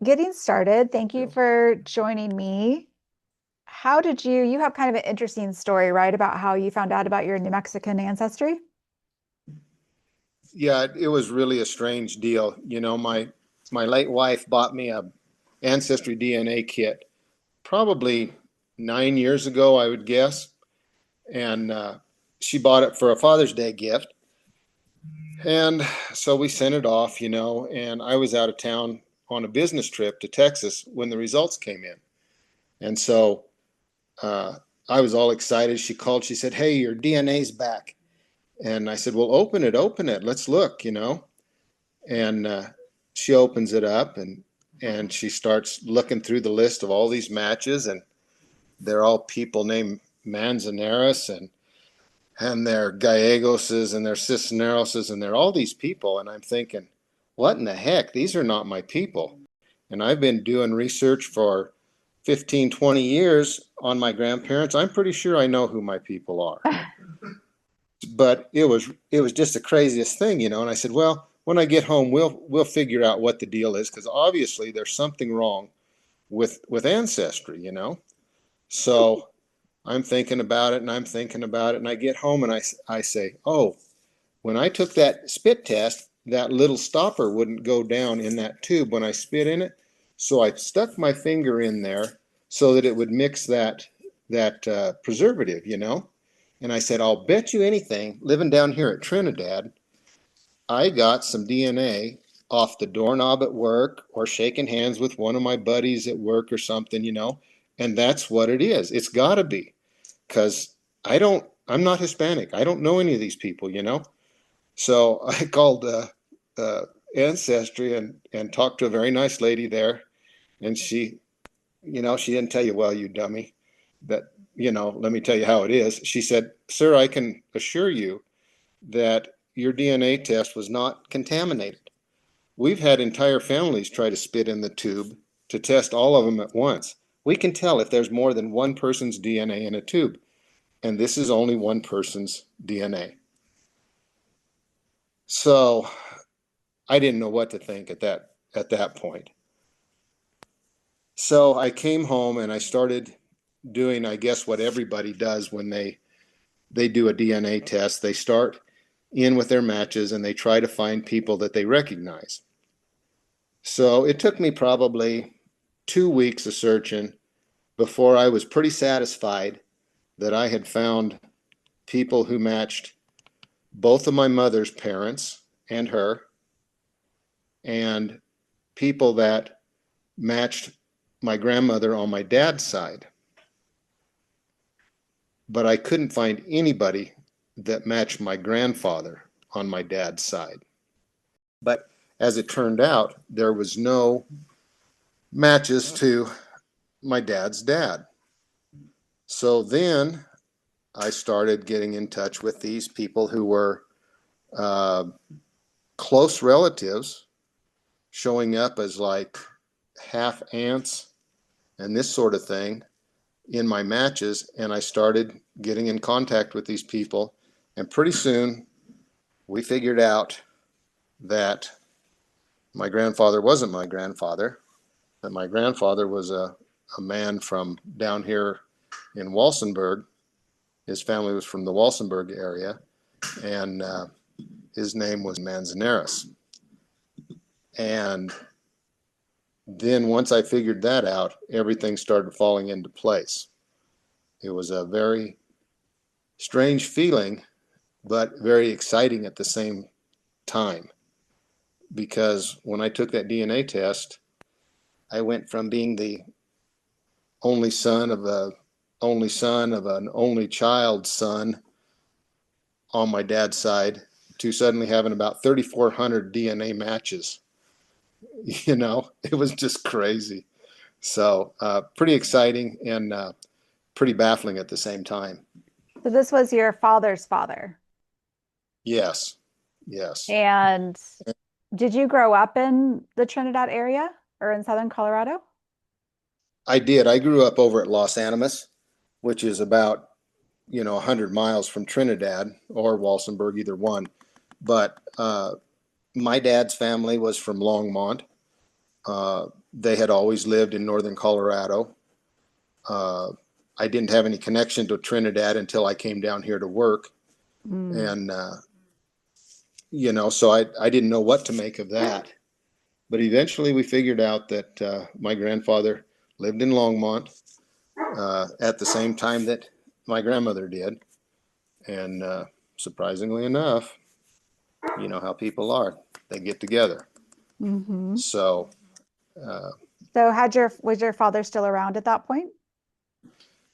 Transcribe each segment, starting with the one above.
getting started, thank you for joining me. How did you have kind of an interesting story, right, about how you found out about your New Mexican ancestry? Yeah, it was really a strange deal. My late wife bought me a ancestry DNA kit probably 9 years ago, I would guess, and she bought it for a Father's Day gift. And so we sent it off, and I was out of town on a business trip to Texas when the results came in. And so uh, I was all excited. She called, she said, "Hey, your DNA's back." And I said, "Well, open it. Let's look." And she opens it up and she starts looking through the list of all these matches, and they're all people named Manzanares and they're Gallegoses and they're Cisneroses and they're all these people. And I'm thinking, what in the heck? These are not my people. And I've been doing research for 15, 20 years on my grandparents. I'm pretty sure I know who my people are. But it was just the craziest thing. And I said, well, when I get home, we'll figure out what the deal is, because obviously there's something wrong with ancestry. So I'm thinking about it and I'm thinking about it, and I get home and I say, oh, when I took that spit test, that little stopper wouldn't go down in that tube when I spit in it. So I stuck my finger in there so that it would mix that preservative. And I said, I'll bet you anything, living down here at Trinidad, I got some DNA off the doorknob at work or shaking hands with one of my buddies at work or something. And that's what it is. It's got to be, because I'm not Hispanic. I don't know any of these people. So I called uh, Ancestry and talked to a very nice lady there. And she didn't tell you, well, you dummy, that, let me tell you how it is. She said, sir, I can assure you that your DNA test was not contaminated. We've had entire families try to spit in the tube to test all of them at once. We can tell if there's more than one person's DNA in a tube, and this is only one person's DNA. So I didn't know what to think at that point. So I came home and I started doing, I guess, what everybody does when they do a DNA test. They start in with their matches and they try to find people that they recognize. So it took me probably 2 weeks of searching before I was pretty satisfied that I had found people who matched both of my mother's parents and her, and people that matched my grandmother on my dad's side. But I couldn't find anybody that matched my grandfather on my dad's side. But as it turned out, there was no matches to my dad's dad. So then I started getting in touch with these people who were uh, close relatives, showing up as like half aunts and this sort of thing in my matches. And I started getting in contact with these people. And pretty soon we figured out that my grandfather wasn't my grandfather, that my grandfather was a man from down here in Walsenburg. His family was from the Walsenburg area, and his name was Manzanares. And then once I figured that out, everything started falling into place. It was a very strange feeling, but very exciting at the same time. Because when I took that DNA test, I went from being the only son of an only child's son on my dad's side to suddenly having about 3,400 DNA matches. It was just crazy. So pretty exciting and pretty baffling at the same time. So this was your father's father. Yes, yes. And did you grow up in the Trinidad area or in Southern Colorado? I did. I grew up over at Los Animas, which is about 100 miles from Trinidad or Walsenburg, either one. But my dad's family was from Longmont. they had always lived in northern Colorado. I didn't have any connection to Trinidad until I came down here to work. And, so I didn't know what to make of that. But eventually we figured out that my grandfather lived in Longmont at the same time that my grandmother did. And surprisingly enough, you know how people are. They get together. So, So was your father still around at that point?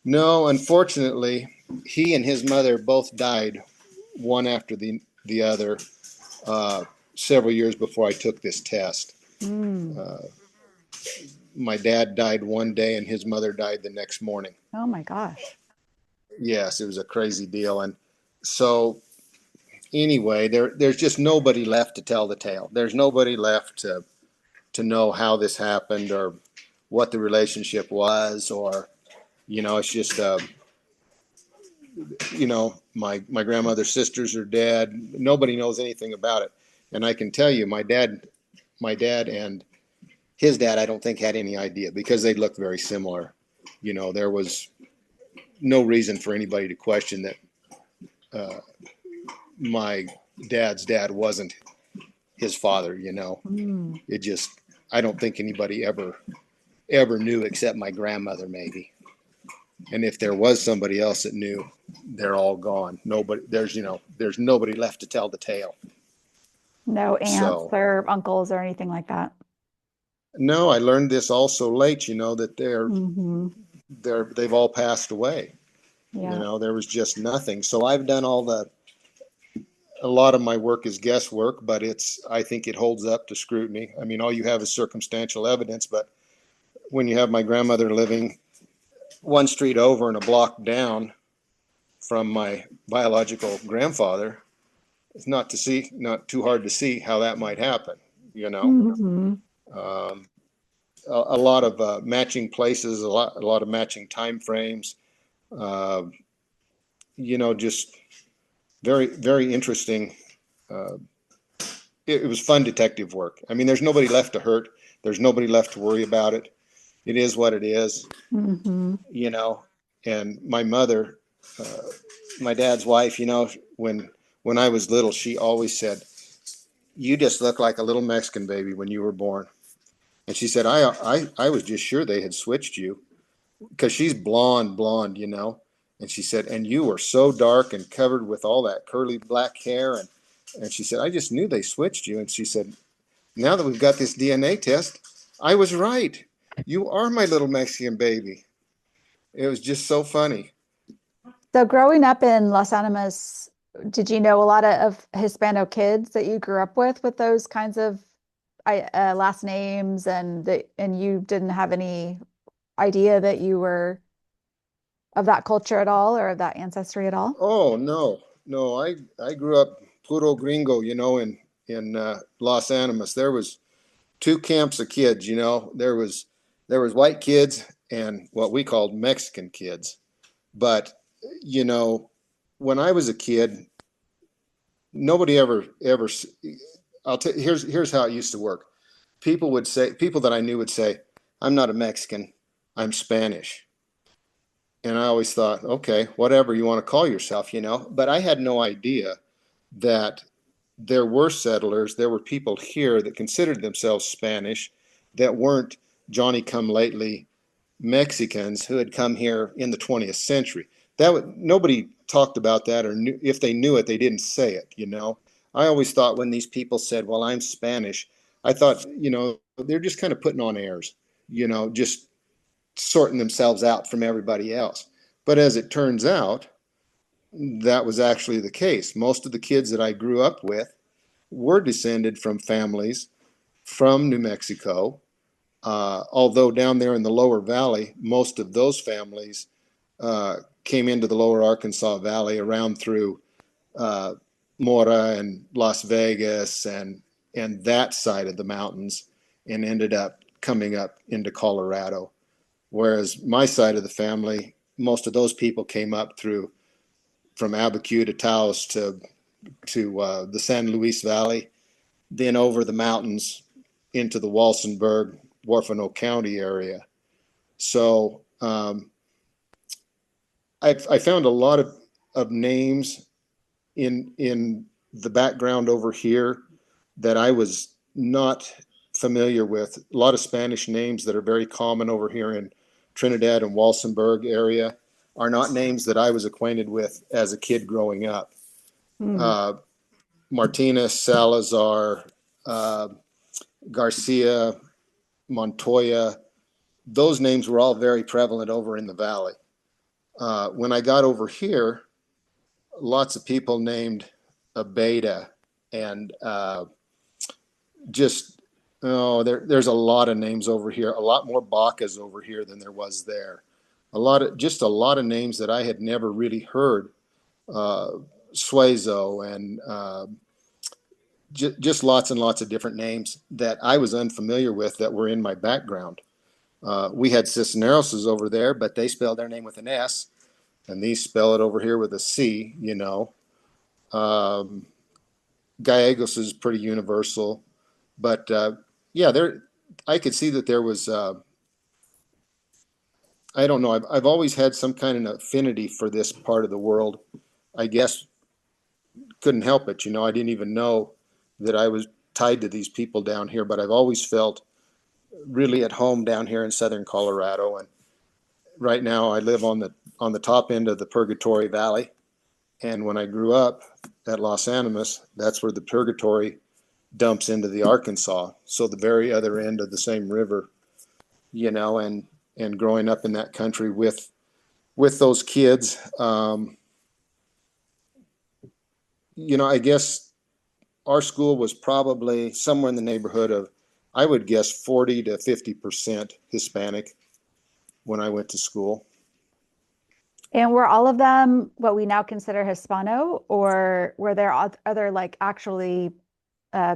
no, unfortunately, he and his mother both died one after the other several years before I took this test. My dad died one day and his mother died the next morning. Oh my gosh. Yes, it was a crazy deal. And so anyway, there's just nobody left to tell the tale. There's nobody left to know how this happened or what the relationship was, or, it's just, my grandmother's sisters are dead. Nobody knows anything about it. And I can tell you, my dad and his dad, I don't think had any idea because they looked very similar. There was no reason for anybody to question that my dad's dad wasn't his father. It just, I don't think anybody ever knew except my grandmother maybe. And if there was somebody else that knew, they're all gone. There's nobody left to tell the tale. No aunts or uncles or anything like that. No, I learned this also late, that they've all passed away. Yeah. There was just nothing. So I've done a lot of my work is guesswork, but I think it holds up to scrutiny. I mean, all you have is circumstantial evidence, but when you have my grandmother living one street over and a block down from my biological grandfather, it's not too hard to see how that might happen, a lot of matching places, a lot of matching time frames, just very, very interesting. It was fun detective work. I mean, there's nobody left to hurt. There's nobody left to worry about it. It is what it is, and my mother, my dad's wife, when I was little, she always said, "You just look like a little Mexican baby when you were born." And she said, I was just sure they had switched you because she's blonde, And she said, and you were so dark and covered with all that curly black hair. And she said, I just knew they switched you. And she said, now that we've got this DNA test, I was right. You are my little Mexican baby. It was just so funny. So growing up in Las Animas, did you know a lot of Hispano kids that you grew up with those kinds of last names, and you didn't have any idea that you were of that culture at all or of that ancestry at all? Oh, no. I grew up puro gringo, in Los Animas. There was two camps of kids, there was white kids and what we called Mexican kids. But, when I was a kid, nobody ever, here's how it used to work. People that I knew would say, I'm not a Mexican, I'm Spanish. And I always thought, okay, whatever you want to call yourself, but I had no idea that there were settlers, there were people here that considered themselves Spanish that weren't Johnny come lately Mexicans who had come here in the 20th century. Nobody talked about that, or if they knew it, they didn't say it, I always thought when these people said, well, I'm Spanish, I thought, they're just kind of putting on airs, just sorting themselves out from everybody else. But as it turns out, that was actually the case. Most of the kids that I grew up with were descended from families from New Mexico, although down there in the lower valley, most of those families came into the lower Arkansas Valley around through Mora and Las Vegas and that side of the mountains, and ended up coming up into Colorado. Whereas my side of the family, most of those people came up from Abiquiu to Taos to the San Luis Valley, then over the mountains into the Walsenburg, Huerfano County area. So I found a lot of names in the background over here that I was not familiar with. A lot of Spanish names that are very common over here in Trinidad and Walsenburg area are not names that I was acquainted with as a kid growing up. Hmm. Martinez, Salazar, uh, Garcia, Montoya, those names were all very prevalent over in the valley. When I got over here, lots of people named Abeda and just there's a lot of names over here, a lot more Bacas over here than there was there. A lot of names that I had never really heard. Suezo and just lots and lots of different names that I was unfamiliar with that were in my background. We had Cisneros over there, but they spelled their name with an S, and these spell it over here with a C. Gallegos is pretty universal, but yeah, there I could see that there was. I don't know. I've always had some kind of affinity for this part of the world. I guess couldn't help it. I didn't even know that I was tied to these people down here, but I've always felt really at home down here in southern Colorado. And right now I live on the top end of the Purgatory Valley. And when I grew up at Los Animas, that's where the Purgatory dumps into the Arkansas. So the very other end of the same river, and growing up in that country with those kids, I guess our school was probably somewhere in the neighborhood of, I would guess, 40 to 50% Hispanic when I went to school. And were all of them what we now consider Hispano, or were there other like actually uh,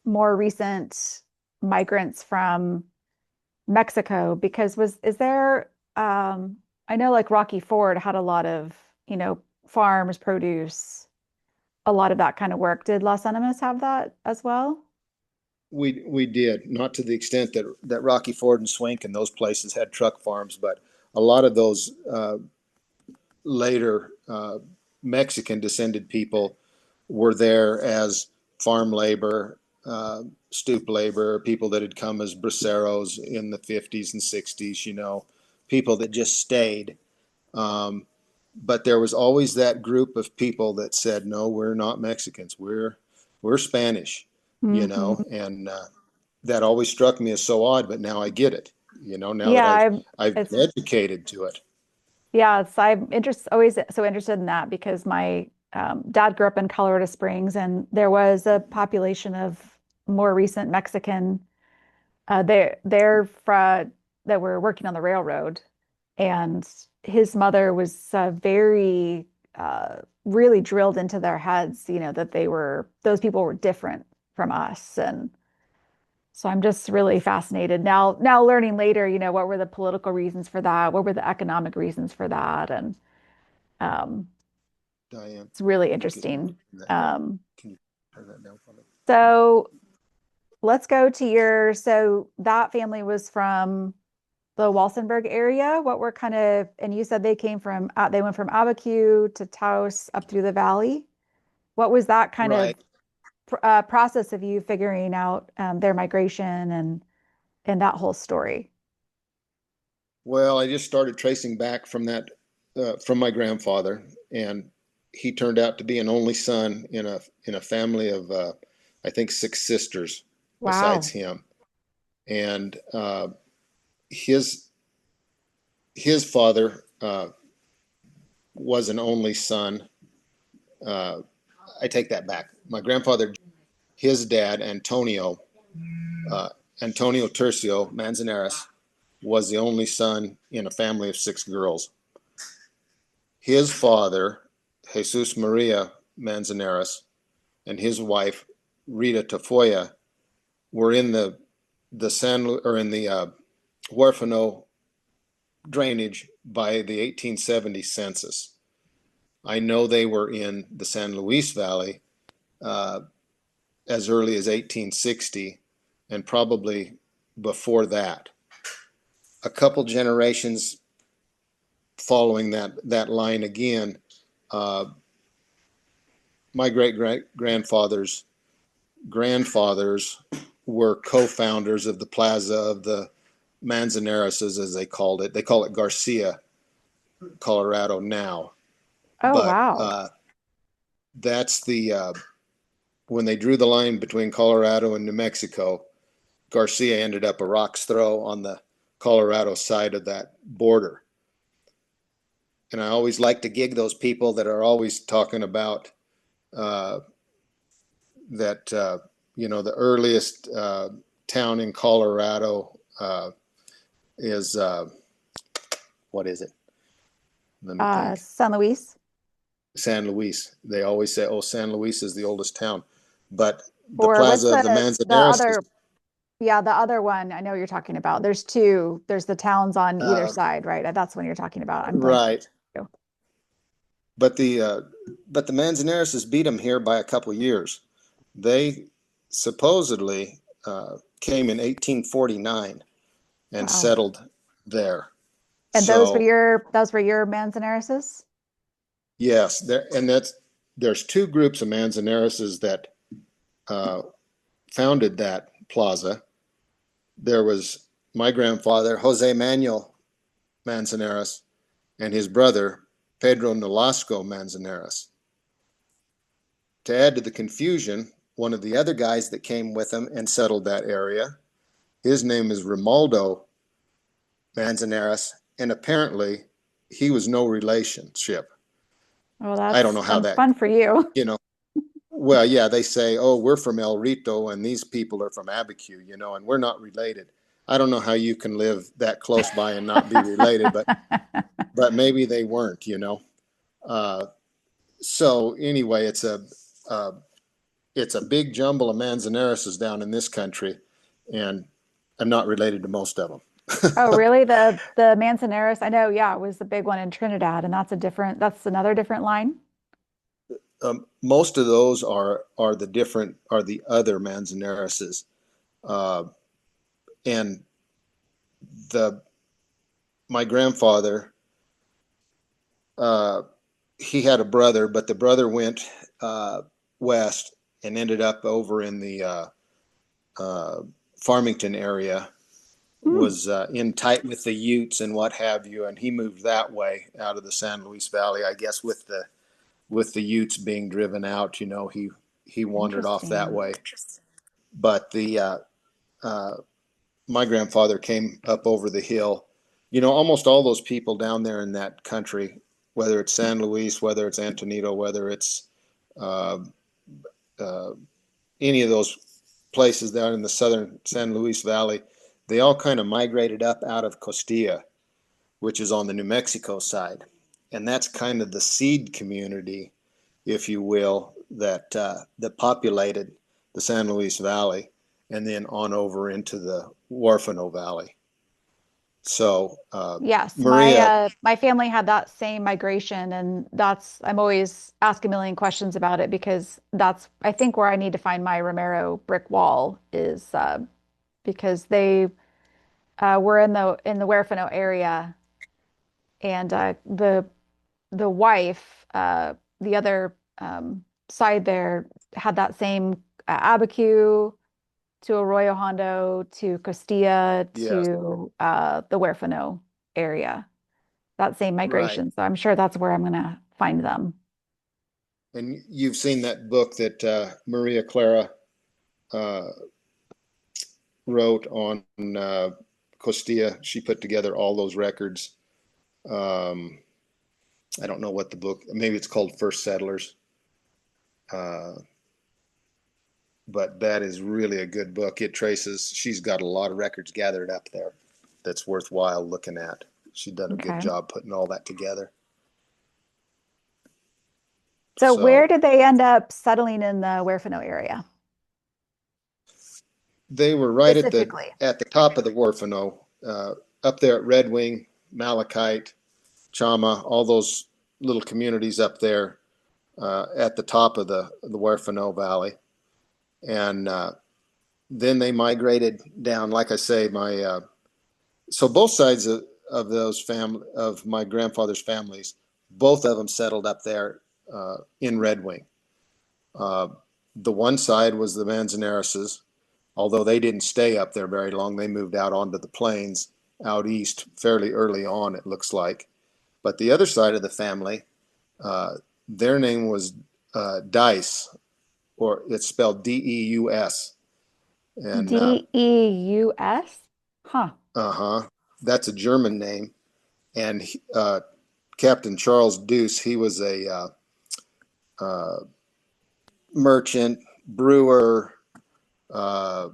more recent migrants from Mexico? Because is there I know like Rocky Ford had a lot of, farms, produce, a lot of that kind of work. Did Los Animas have that as well? We did, not to the extent that Rocky Ford and Swink and those places had truck farms, but a lot of those later Mexican descended people were there as farm labor, stoop labor, people that had come as braceros in the 50s and 60s, people that just stayed. But there was always that group of people that said, no, we're not Mexicans. We're Spanish, Hmm. and that always struck me as so odd, but now I get it, now that Yeah, I've it's been educated to it. yeah, I'm always so interested in that because my dad grew up in Colorado Springs, and there was a population of more recent Mexican they're that were working on the railroad, and his mother was very really drilled into their heads, that those people were different from us, and so I'm just really fascinated now learning later, what were the political reasons for that, what were the economic reasons for that, and um, Diane, it's really if you could interesting. turn that down. Um, Can you turn that down for me? so let's go to so that family was from the Walsenburg area. What were and you said they went from Abiquiu to Taos up through the valley. What was that kind of Right. process of you figuring out their migration and that whole story? Well, I just started tracing back from my grandfather, and he turned out to be an only son in a family of I think six sisters besides Wow. him, and his his father was an only son. Uh, I take that back. My grandfather, his dad, uh, Antonio Tercio Manzanares, was the only son in a family of six girls. His father, Jesus Maria Manzanares, and his wife, Rita Tafoya, were in the San or in the Huerfano drainage by the 1870 census. I know they were in the San Luis Valley uh, as early as 1860, and probably before that. A couple generations following that line again, my great-grandfathers grandfathers were co-founders of the Plaza of the Manzanares, as they called it. They call it Garcia, Colorado now. Oh, But wow. that's when they drew the line between Colorado and New Mexico, Garcia ended up a rock's throw on the Colorado side of that border. And I always like to gig those people that are always talking about that, the earliest town in Colorado is, what is it? Let me think. San Luis. San Luis. They always say, oh, San Luis is the oldest town. But the Or what's Plaza of the the Manzanares other, yeah, the other one I know you're talking about. There's two. There's the towns on either side, right? That's one you're talking about. I'm blanking. right. But the Manzanares beat them here by a couple of years. They supposedly came in 1849 and Wow. settled there. And those were your Manzanares? Yes, there's two groups of Manzanares that founded that plaza. There was my grandfather, Jose Manuel Manzanares, and his brother, Pedro Nolasco Manzanares. To add to the confusion, one of the other guys that came with him and settled that area, his name is Romaldo Manzanares, and apparently he was no relationship. Well, I don't know how that fun for you. Well, yeah, they say, oh, we're from El Rito and these people are from Abiquiu, and we're not related. I don't know how you can live that close by and not be related, but maybe they weren't, So anyway, it's a big jumble of Manzanares down in this country, and I'm not related to most of them. Oh, really? The Manzanares, I know, yeah, it was the big one in Trinidad, and that's another different line. Most of those are the other Manzanares, and my grandfather, he had a brother, but the brother went west and ended up over in the Farmington area, was in tight with the Utes and what have you, and he moved that way out of the San Luis Valley, I guess, with the Utes being driven out. He wandered off that way. But my grandfather came up over the hill. Almost all those people down there in that country, whether it's San Luis, whether it's Antonito, whether it's any of those places down in the southern San Luis Valley, they all kind of migrated up out of Costilla, which is on the New Mexico side. And that's kind of the seed community, if you will, that populated the San Luis Valley and then on over into the Huerfano Valley. So yes, Maria, my family had that same migration, and I'm always asking a million questions about it because that's I think where I need to find my Romero brick wall is because they were in the Huerfano area, and the wife, the other side there had that same Abiquiu to Arroyo Hondo to Costilla yes, to the Huerfano area. That same right. migration. So I'm sure that's where I'm going to find them. And you've seen that book that Maria Clara wrote on Costilla. She put together all those records. I don't know what the book, maybe it's called First Settlers. But that is really a good book. She's got a lot of records gathered up there that's worthwhile looking at. She's done a good job putting all that together. So where did they end up settling in the Huerfano area? They were right at the top of the Huerfano, up there at Redwing, Malachite, Chama, all those little communities up there at the top of the Huerfano Valley. And then they migrated down. Like I say, my so both sides of those family of my grandfather's families, both of them settled up there in Redwing. Uh, the one side was the Manzanareses, although they didn't stay up there very long. They moved out onto the plains out east fairly early on, it looks like. But the other side of the family, uh, their name was Dice, or it's spelled Deus. And Deus? Huh. uh-huh, that's a German name. And Captain Charles Deus, he was a uh, merchant, brewer, uh,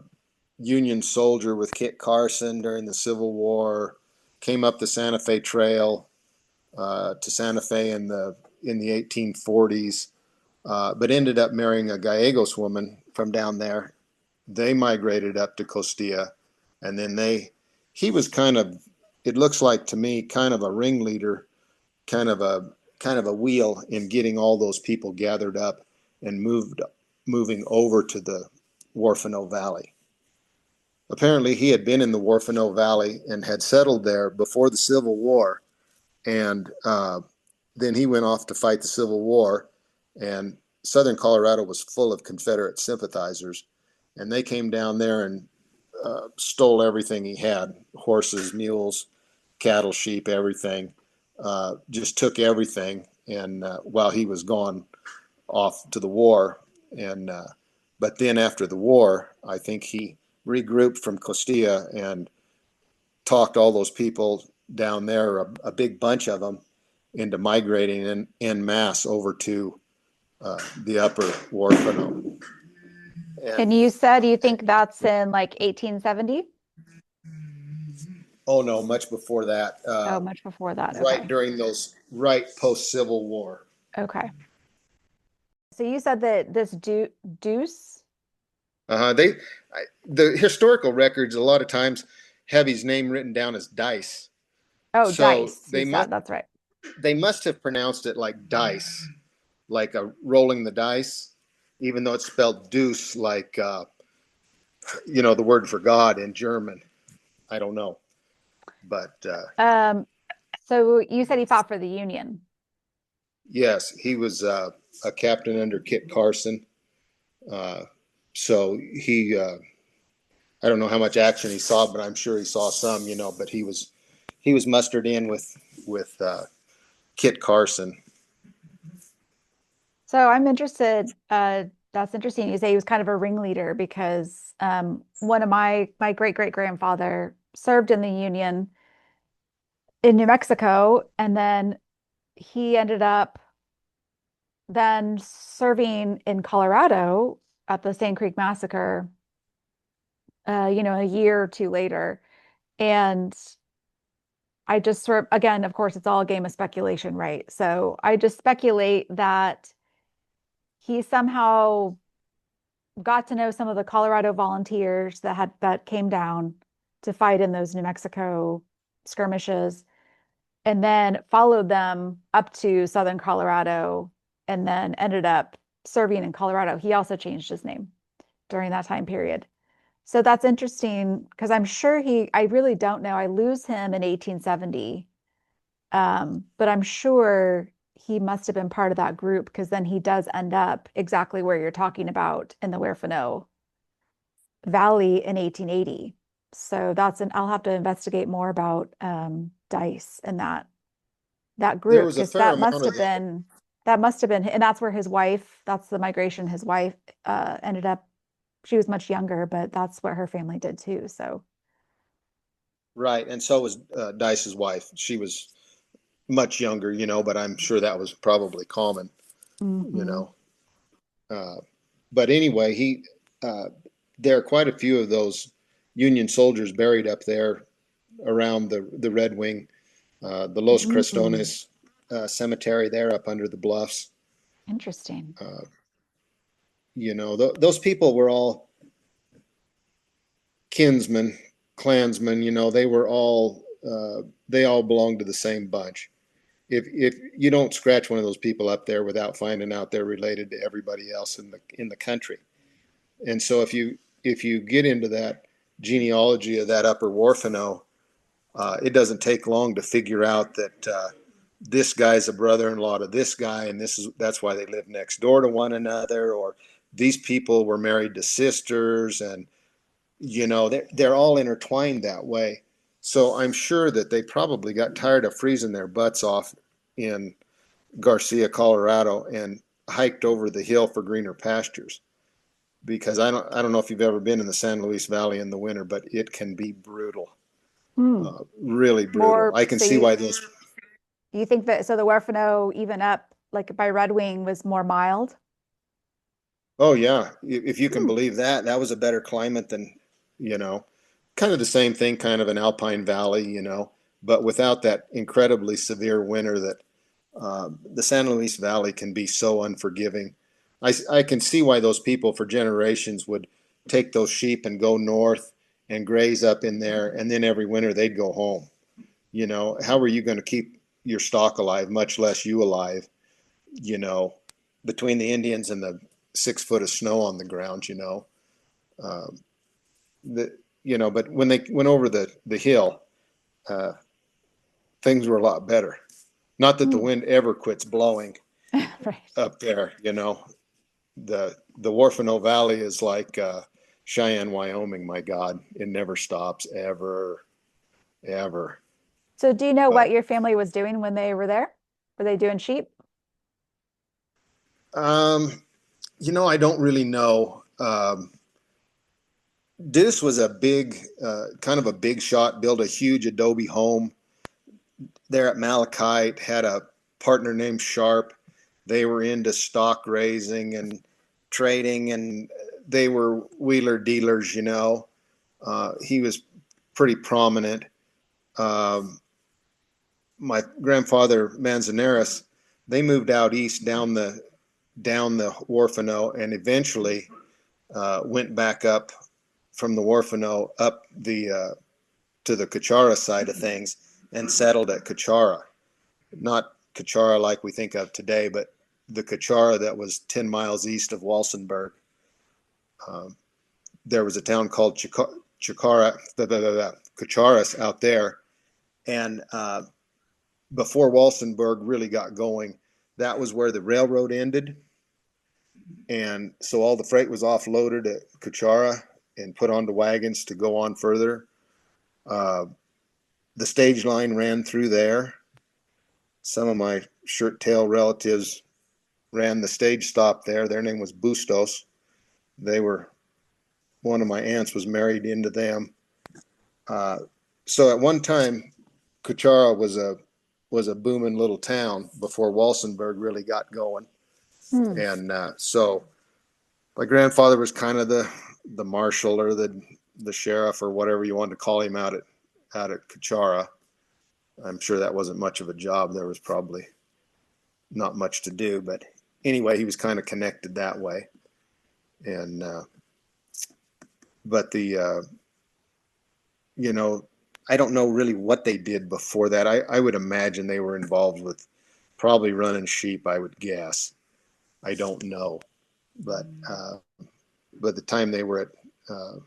Union soldier with Kit Carson during the Civil War, came up the Santa Fe Trail to Santa Fe in the 1840s, but ended up marrying a Gallegos woman from down there. They migrated up to Costilla, and then he was kind of, it looks like to me, kind of a ringleader, kind of a wheel in getting all those people gathered up and moving over to the Huerfano Valley. Apparently, he had been in the Huerfano Valley and had settled there before the Civil War, and then he went off to fight the Civil War, and southern Colorado was full of Confederate sympathizers, and they came down there and stole everything he had: horses, mules, cattle, sheep, everything. Just took everything, and while he was gone off to the war, and but then after the war, I think he regrouped from Costilla and talked all those people down there, a big bunch of them, into migrating en masse over to the Upper Huerfano. And And you said you think that's in like 1870? oh no, much before that, Oh, much before that. right Okay. during those, right post Civil War. Okay. So you said that this Deuce? They, the historical records a lot of times have his name written down as Dice, Oh, so Dice, you said. That's right. they must have pronounced it like dice, like a rolling the dice, even though it's spelled deuce, like the word for God in German. I don't know, but Um, so you said he fought for the Union. yes, he was a captain under Kit Carson. Uh, so I don't know how much action he saw, but I'm sure he saw some. But he was mustered in with Kit Carson. So I'm interested. That's interesting. You say he was kind of a ringleader because one of my great great grandfather served in the Union in New Mexico, and then he ended up then serving in Colorado at the Sand Creek Massacre, a year or two later. And I just sort of, again, of course, it's all a game of speculation, right? So I just speculate that he somehow got to know some of the Colorado volunteers that came down to fight in those New Mexico skirmishes, and then followed them up to southern Colorado, and then ended up serving in Colorado. He also changed his name during that time period. So that's interesting because I'm sure I really don't know. I lose him in 1870. But I'm sure he must have been part of that group because then he does end up exactly where you're talking about in the Huerfano Valley in 1880. So I'll have to investigate more about Dice and that There group was a because fair amount of them. that must have been, and that's where that's the migration his wife ended up. She was much younger, but that's what her family did too. So, Right, and so was Dice's wife. She was much younger, but I'm sure that was probably common, you mhm. know. Uh, but anyway, uh, there are quite a few of those Union soldiers buried up there around the Redwing, the Los Mm, Crestones cemetery there up under the bluffs. interesting. Uh, those people were all kinsmen, clansmen. They all belonged to the same bunch. If you don't scratch one of those people up there without finding out they're related to everybody else in the country. And so if you if you get into that genealogy of that Upper Huerfano, it doesn't take long to figure out that this guy's a brother-in-law to this guy, and that's why they live next door to one another, or these people were married to sisters, and they're all intertwined that way. So I'm sure that they probably got tired of freezing their butts off in Garcia, Colorado, and hiked over the hill for greener pastures. Because I don't know if you've ever been in the San Luis Valley in the winter, but it can be brutal, Hmm. really brutal. More, I can so see why those. you think that, so the Huerfano even up like by Redwing was more mild? Oh yeah, if you can Hmm. believe that, that was a better climate than, you know, kind of the same thing, kind of an alpine valley, but without that incredibly severe winter that the San Luis Valley can be so unforgiving. I can see why those people for generations would take those sheep and go north and graze up in there, and then every winter they'd go home. How are you going to keep your stock alive, much less you alive, you know, between the Indians and the 6 foot of snow on the ground, um, the, but when they went over the hill, uh, things were a lot better. Not that the Hmm. wind ever quits blowing Right. up there, the Huerfano Valley is like Cheyenne, Wyoming. My God, it never stops, ever, ever. So do you know what But your family was doing when they were there? Were they doing sheep? um, I don't really know. This was a big, kind of a big shot. Built a huge adobe home there at Malachite. Had a partner named Sharp. They were into stock raising and trading, and they were wheeler dealers. He was pretty prominent. Um, my grandfather Manzanares, they moved out east down the Huerfano, and eventually went back up from the Huerfano up the to the Cuchara side of things and settled at Cuchara. Not Cuchara like we think of today, but the Cuchara that was 10 miles east of Walsenburg. Um, there was a town called Cucharas out there, and before Walsenburg really got going, that was where the railroad ended. And so all the freight was offloaded at Cuchara and put onto wagons to go on further. Uh, the stage line ran through there. Some of my shirt tail relatives ran the stage stop there. Their name was Bustos. They were, one of my aunts was married into them. Uh, so at one time, Cuchara was a booming little town before Walsenburg really got going. Hmm. And so my grandfather was kind of the marshal or the sheriff or whatever you wanted to call him out at Cuchara. I'm sure that wasn't much of a job. There was probably not much to do, but anyway, he was kind of connected that way. And but you know, I don't know really what they did before that. I would imagine they were involved with probably running sheep. I would guess. I don't know, but the time they were at uh,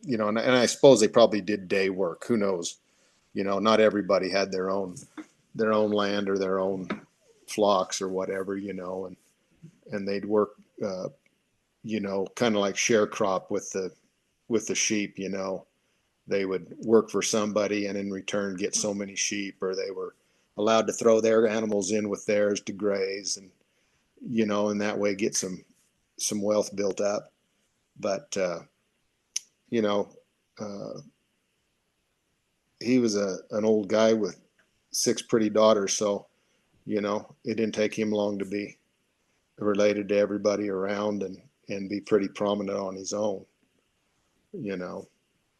and I suppose they probably did day work. Who knows? Not everybody had their own land or their own flocks or whatever, and they'd work, kind of like sharecrop with the sheep. They would work for somebody and in return get so many sheep, or they were allowed to throw their animals in with theirs to graze, and in that way get some wealth built up. But you know, uh, he was an old guy with 6 pretty daughters, so it didn't take him long to be related to everybody around and be pretty prominent on his own. You know,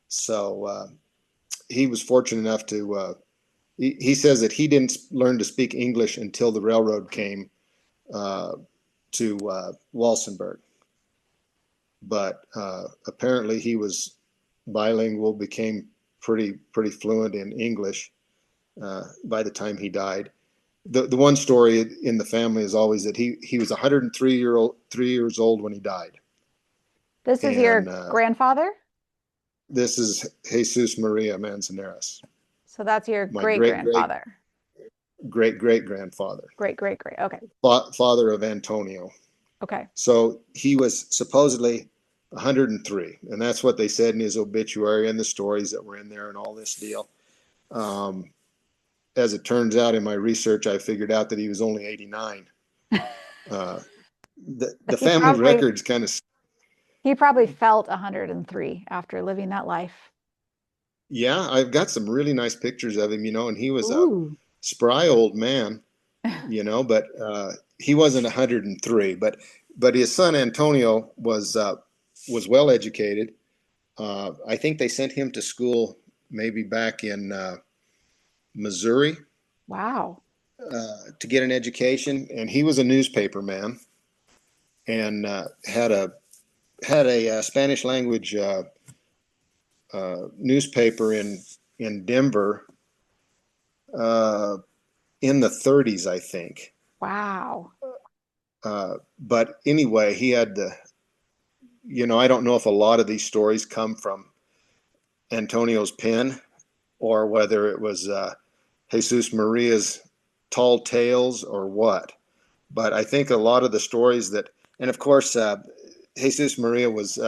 so he was fortunate enough to. He says that he didn't learn to speak English until the railroad came uh, to Walsenburg, but apparently he was bilingual, became pretty fluent in English by the time he died. The one story in the family is always that he was 103 3 years old when he died. This is And your grandfather? this is Jesus Maria Manzanares, So that's your my great grandfather. great grandfather, Great. Okay. father of Antonio. Okay. So he was supposedly 103, and that's what they said in his obituary and the stories that were in there and all this deal. Um, as it turns out, in my research, I figured out that he was only 89. Uh, the He family probably records kind of, he probably felt 103 after living that life. yeah, I've got some really nice pictures of him, and he was a Ooh. spry old man, but he wasn't 103. But his son Antonio was well educated. I think they sent him to school maybe back in Missouri Wow. to get an education, and he was a newspaper man and had a Spanish language newspaper in Denver in the 30s, I think. Wow. But anyway, he had I don't know if a lot of these stories come from Antonio's pen or whether it was Jesus Maria's tall tales or what. But I think a lot of the stories and of course, Jesus Maria was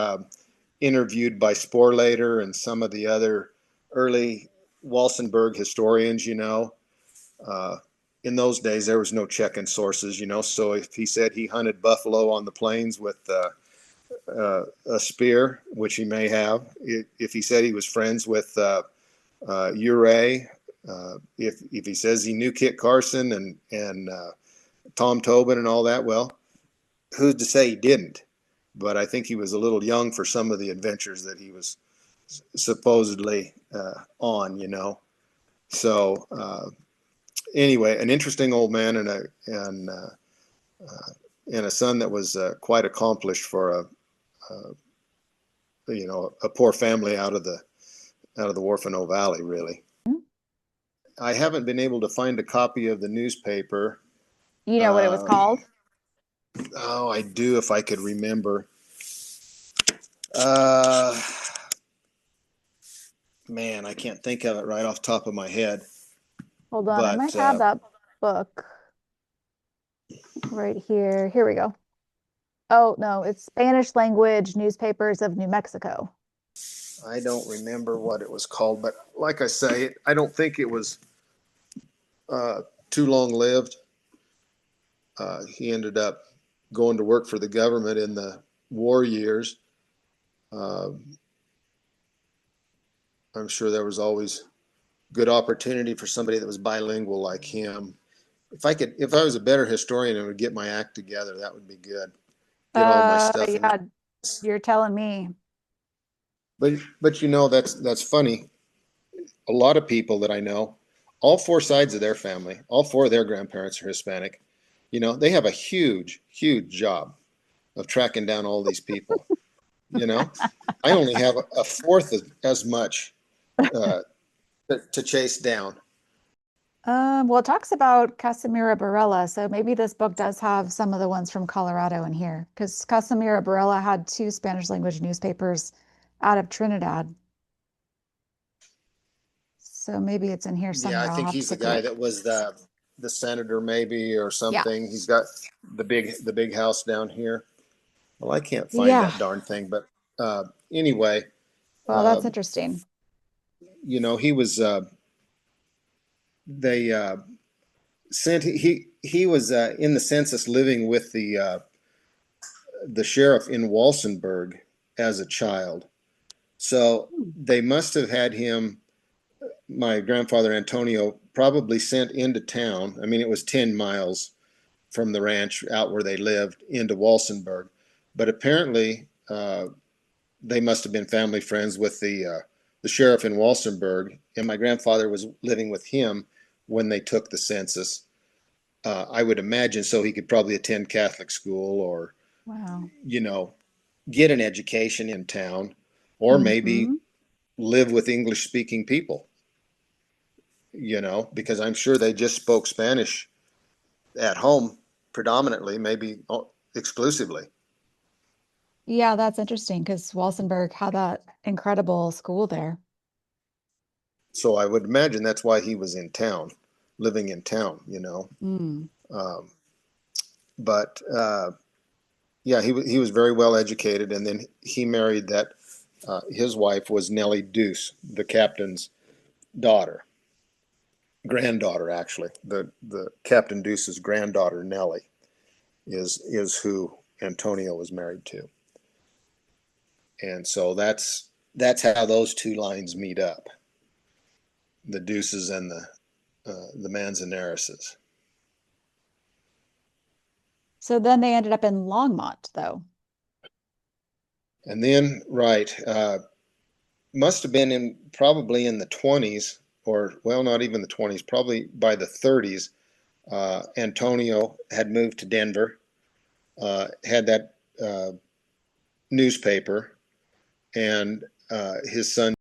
interviewed by Sporlater and some of the other early Walsenburg historians, Uh, in those days, there was no checking sources, So if he said he hunted buffalo on the plains with a spear, which he may have, if he said he was friends with Uray, if he says he knew Kit Carson and Tom Tobin and all that, well, who's to say he didn't? But I think he was a little young for some of the adventures that he was supposedly on. So anyway, an interesting old man and a son that was quite accomplished for a poor family out of the Huerfano Valley, really. I haven't been able to find a copy of the newspaper. You know what it was Um, called? oh, I do if I could remember. Uh, Man, I can't think of it right off the top of my head. Hold on, I might But have that book right here. Here we go. Oh, no, it's Spanish language newspapers of New Mexico. I don't remember what it was called. But like I say, I don't think it was uh, too long lived. He ended up going to work for the government in the war years. Um, I'm sure there was always good opportunity for somebody that was bilingual like him. If I was a better historian and would get my act together, that would be good. Get all my stuff in. Yeah, you're telling me. But that's funny. A lot of people that I know, all four sides of their family, all four of their grandparents are Hispanic. They have a huge job of tracking down all these people. I only have a fourth as much uh, to chase down. Well, it talks about Casimira Barella, so maybe this book does have some of the ones from Colorado in here, because Casimira Barella had two Spanish language newspapers out of Trinidad. So maybe it's in here Yeah, I somewhere. I'll think have to he's the take a guy look. that was the senator maybe or Yeah. something. He's got the big house down here. Well, I can't find Yeah. that darn thing, but anyway, Well, uh, that's interesting. he was they sent he was in the census living with the sheriff in Walsenburg as a child. So Hmm. they must have had him, my grandfather Antonio, probably sent into town. I mean, it was 10 miles from the ranch out where they lived into Walsenburg. But apparently, they must have been family friends with the sheriff in Walsenburg, and my grandfather was living with him when they took the census. I would imagine so he could probably attend Catholic school or Wow. you know get an education in town, or maybe Hmm. live with English speaking people. Because I'm sure they just spoke Spanish at home predominantly, maybe exclusively. Yeah, that's interesting because Walsenburg had that incredible school there. So I would imagine that's why he was in town, living in town, Mm. Um, but yeah, he was very well educated, and then he married that. His wife was Nellie Deus, the captain's daughter, granddaughter actually. The Captain Deus's granddaughter Nellie is who Antonio was married to, and so that's how those two lines meet up: the Deuces and the Manzanareses. So then they ended up in Longmont, though. And then, right, must have been in probably in the 20s, or well, not even the 20s, probably by the 30s. Antonio had moved to Denver, had that newspaper, and his son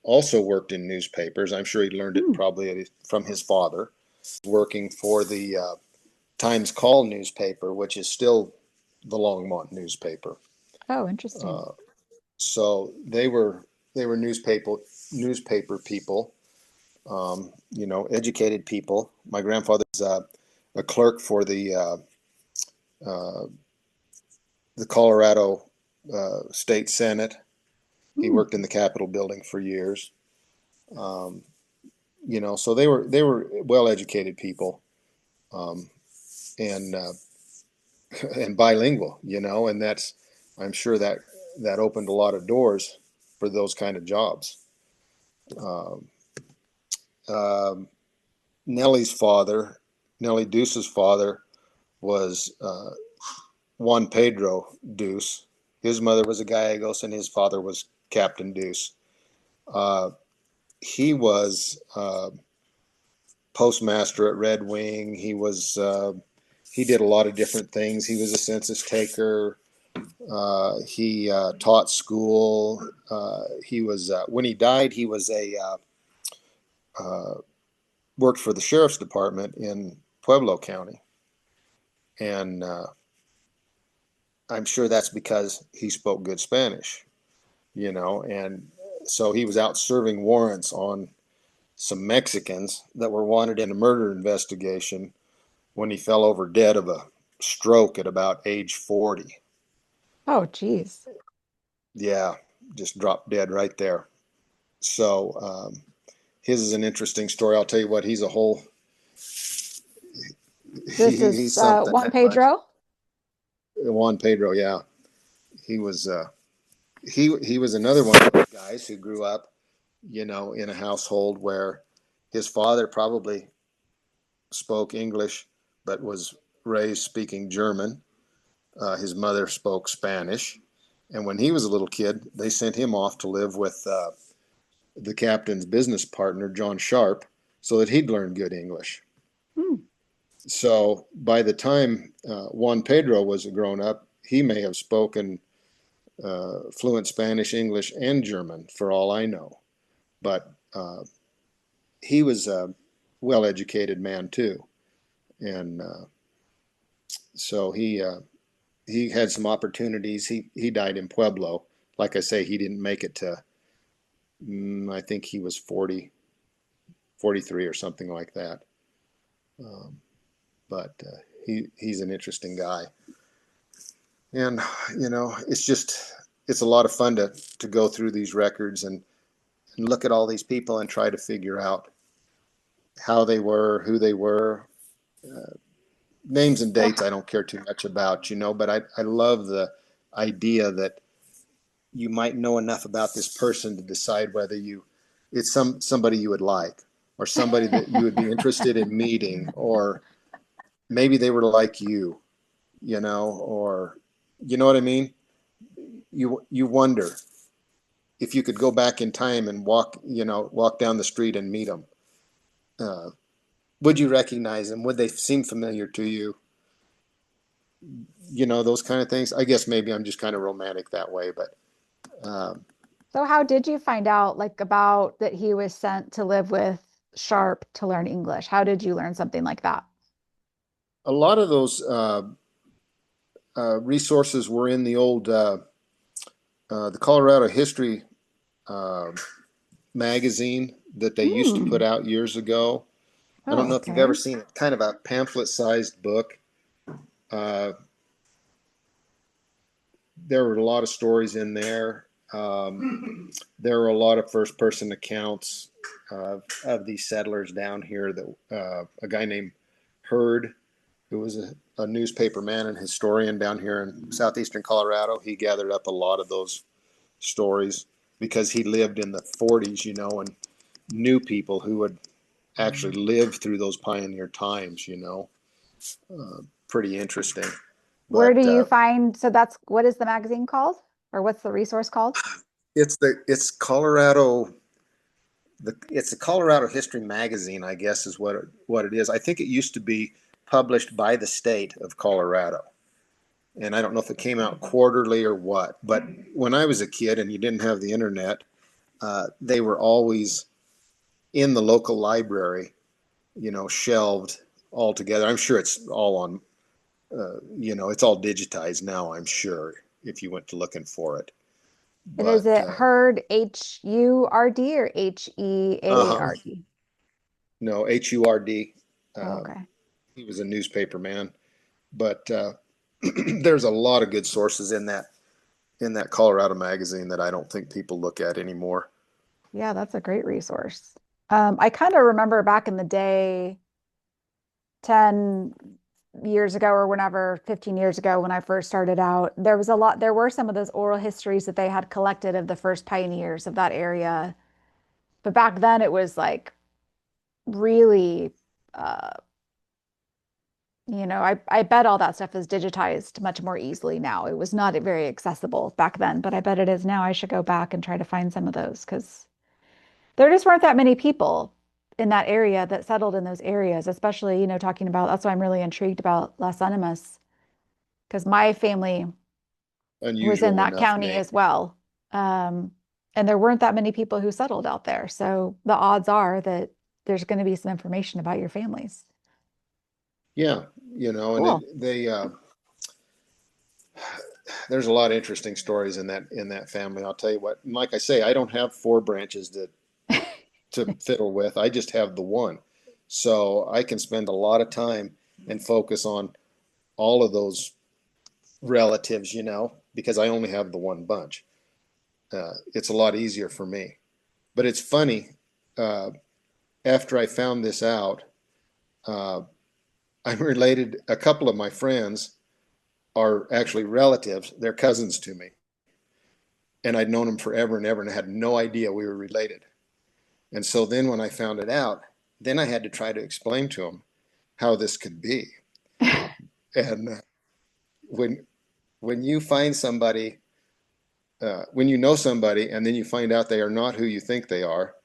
also worked in newspapers. I'm sure he learned it Hmm. probably from his father, working for the Times Call newspaper, which is still the Longmont newspaper. Oh, interesting. Uh, so they were newspaper people, educated people. My grandfather's a clerk for uh, the Colorado State Senate. He Hmm. worked in the Capitol building for years. Um, so they were well educated people, um, and and bilingual. And that's I'm sure that opened a lot of doors for those kind of jobs. Um, um, Nellie's father, Nellie Deuce's father, was Juan Pedro Deus. His mother was a Gallegos, and his father was Captain Deus. Uh, he was postmaster at Redwing. He did a lot of different things. He was a census taker. He taught school. He was when he died. He was a uh, worked for the sheriff's department in Pueblo County, and I'm sure that's because he spoke good Spanish. And so he was out serving warrants on some Mexicans that were wanted in a murder investigation when he fell over dead of a stroke at about age 40. Oh, geez. Yeah, just dropped dead right there. So his is an interesting story. I'll tell you what, he's a whole, This he's is something, Juan that much. Pedro. Juan Pedro, yeah. He was, he was another one of those guys who grew up, in a household where his father probably spoke English, but was raised speaking German. His mother spoke Spanish. And when he was a little kid, they sent him off to live with the captain's business partner, John Sharp, so that he'd learn good English. Hmm. So by the time Juan Pedro was grown up, he may have spoken fluent Spanish, English, and German, for all I know. But he was a well educated man, too. And so he had some opportunities. He died in Pueblo. Like I say, he didn't make it to. I think he was 40, 43 or something like that. Um, but he's an interesting guy, and it's a lot of fun to go through these records and look at all these people and try to figure out how they were, who they were. Uh, Names and So, dates I don't care too much about, but I love the idea that you might know enough about this person to decide whether it's somebody you would like, or somebody that you would be interested in meeting, or maybe they were like or you know what I mean? You wonder if you could go back in time and walk down the street and meet them. Uh, would you recognize them? Would they seem familiar to you? Those kind of things. I guess maybe I'm just kind of romantic that way, but um, so how did you find out like about that he was sent to live with Sharp to learn English? How did you learn something like that? a lot of those resources were in the old the Colorado History uh, magazine that they used to put Hmm. out years ago. I don't Oh, know if you've ever okay. seen it. Kind of a pamphlet-sized book. Uh, there were a lot of stories in there. There were a lot of first-person accounts of these settlers down here. That a guy named Hurd, who was a newspaper man and historian down here in southeastern Colorado, he gathered up a lot of those stories because he lived in the 40s, and knew people who had actually lived through those pioneer times. Pretty interesting. Where do But you find, so that's, what is the magazine called? Or what's the resource called? it's Colorado. It's a Colorado History magazine, I guess, is what it is. I think it used to be published by the state of Colorado, and I don't know if it came out quarterly or what. But when I was a kid and you didn't have the internet, they were always in the local library, shelved all together. I'm sure it's all on, it's all digitized now, I'm sure, if you went to looking for it. And is But, it Hurd, Hurd or uh-huh, Heard? no, Hurd. Oh, Uh, okay. he was a newspaper man, but there's a lot of good sources in that Colorado magazine that I don't think people look at anymore. Yeah, that's a great resource. I kind of remember back in the day, 10 years ago or whenever, 15 years ago when I first started out, there were some of those oral histories that they had collected of the first pioneers of that area. But back then it was like really, uh, I bet all that stuff is digitized much more easily now. It was not very accessible back then, but I bet it is now. I should go back and try to find some of those because there just weren't that many people in that area that settled in those areas, especially, talking about, that's why I'm really intrigued about Las Animas because my family was in Unusual that enough county name. as well. Um, and there weren't that many people who settled out there. So the odds are that there's going to be some information about your families. Yeah, and Cool. there's a lot of interesting stories in that family. I'll tell you what. And like I say, I don't have four branches to fiddle with. I just have the one, so I can spend a lot of time and focus on all of those relatives. Because I only have the one bunch. It's a lot easier for me. But it's funny. Uh, After I found this out, uh, I'm related. A couple of my friends are actually relatives. They're cousins to me, and I'd known them forever and ever, and I had no idea we were related. And so then when I found it out, then I had to try to explain to them how this could be. And when when you find somebody, when you know somebody, and then you find out they are not who you think they are,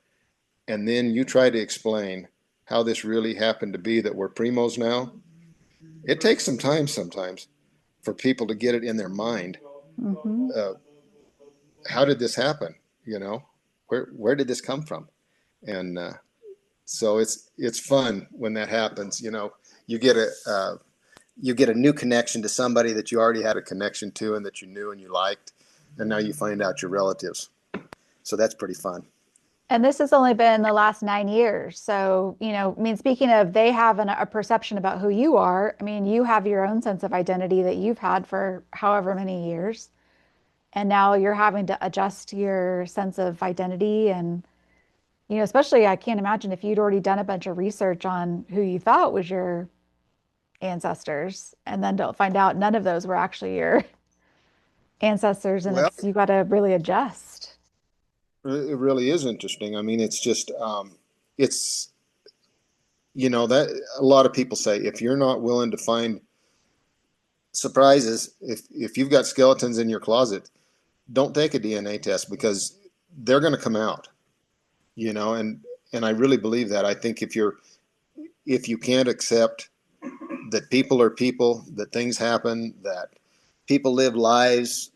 and then you try to explain how this really happened to be that we're primos now, it takes some time sometimes for people to get it in their mind. Hmm. Uh, how did this happen? You know, where did this come from? And so it's fun when that happens. You get a new connection to somebody that you already had a connection to and that you knew and you liked, and now you find out your relatives. So that's pretty fun. And this has only been the last 9 years. So, I mean, speaking of, they have a perception about who you are. I mean, you have your own sense of identity that you've had for however many years. And now you're having to adjust your sense of identity. And, especially I can't imagine if you'd already done a bunch of research on who you thought was your ancestors and then don't find out none of those were actually your ancestors. And Well, you got to really adjust. it really is interesting. I mean, it's just it's that a lot of people say if you're not willing to find surprises, if you've got skeletons in your closet, don't take a DNA test because they're going to come out. And I really believe that. I think if you can't accept that people are people, that things happen, that people live lives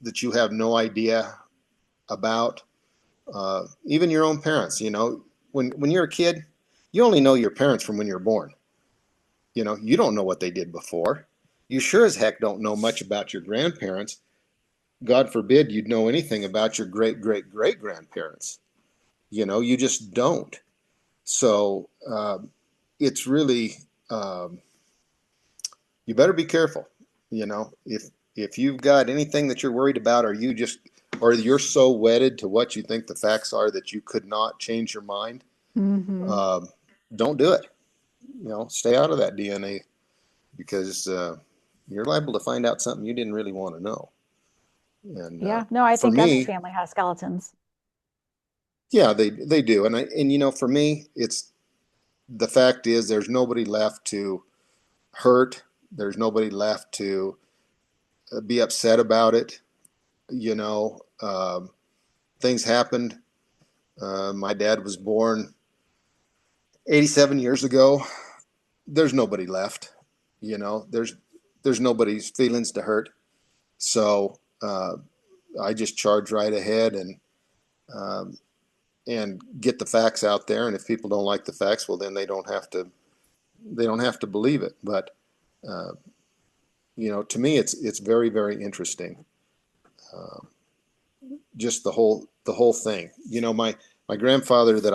that you have no idea about, even your own parents. When you're a kid, you only know your parents from when you're born. You don't know what they did before. you sure as heck don't know much about your grandparents. God forbid you'd know anything about your great great great grandparents. You just don't. So it's really, you better be careful. If you've got anything that you're worried about, or you're so wedded to what you think the facts are that you could not change your mind, Hmm. um, don't do it. Stay out of that DNA, because you're liable to find out something you didn't really want to know. And Yeah. No, I for think every me, family has skeletons. yeah, they do. And for me, it's the fact is there's nobody left to hurt. There's nobody left to be upset about it. Things happened. My dad was born 87 years ago. There's nobody left. There's nobody's feelings to hurt. So I just charge right ahead um, and get the facts out there. And if people don't like the facts, well, then they don't have to believe it. But uh, to me, it's very very interesting. Uh, just the whole thing. My grandfather, the